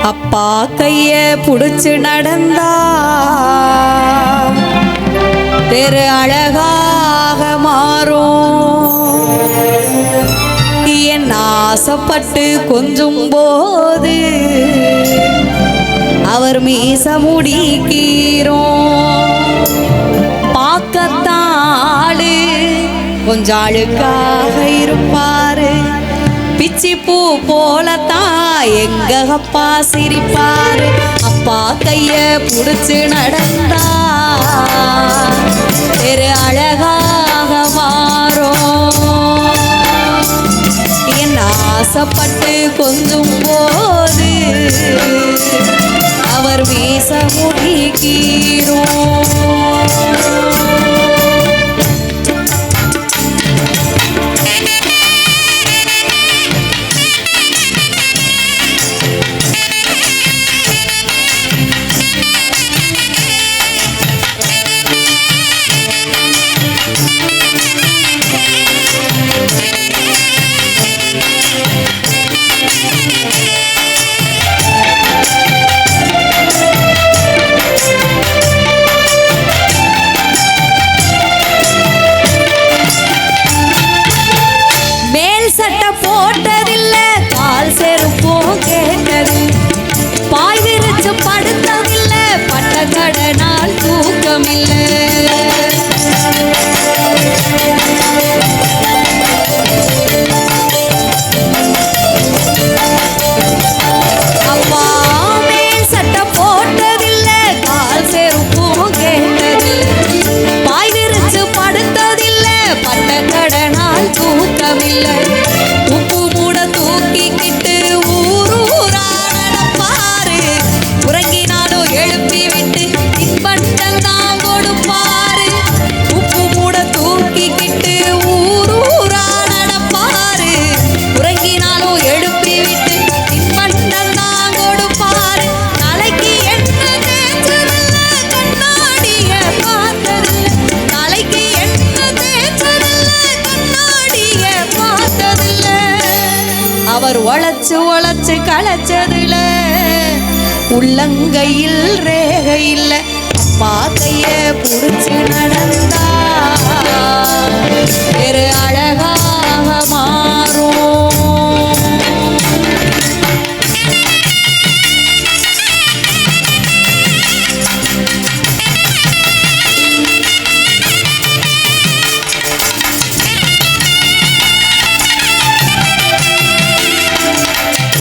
அப்பா கைய புடிச்சு நடந்தா தெரு அழகாக மாறும். என் ஆசைப்பட்டு கொஞ்சும் போது அவர் மீச முடிக்கிறோம். பார்க்கத்தாளு கொஞ்சம் அழுக்காக இருப்பாரு. பிச்சி பூ போலத்தான் எங்க அப்பா சிரிப்பாரு. அப்பா கைய புடிச்சு நடந்தா தெரு அழகாக மாறும். என் ஆசைப்பட்டு கொஞ்சும் போது அவர் மீச முடிக்கிறோம். கடனால் தூக்கமில்லை. அப்பா மேல் சட்டை போட்டதில்லை, கால் செருப்பும் கேட்டதில்லை, பாய் விரிச்சு படுத்ததில்லை, பட்ட கடனால் தூக்கமில்லை. உப்பு மூட தூக்கிக்கிட்டு ஊர் ஊரா நடப்பாரு. உறங்கினாலும் எழுப்பி விட்டு தின்பண்டந்தான் கொடுப்பாரு. உப்பு மூட தூக்கிக்கிட்டு ஊர் ஊரா நடப்பாரு. உறங்கினாலும் எழுப்பி விட்டு தின்பண்டந்தான் கொடுப்பாரு. தலைக்கு என்ன தேய்ச்சதில்ல, கண்ணாடிய பார்த்ததில்ல. தலைக்கு என்ன தேய்ச்சதில்ல, கண்ணாடிய பார்த்ததில்ல. அவர் உழைச்சு உழைச்சு களைச்சதில்ல, உள்ளங்கையில் ரேகை இல்ல. அப்பா கைய புடிச்சு நடந்தா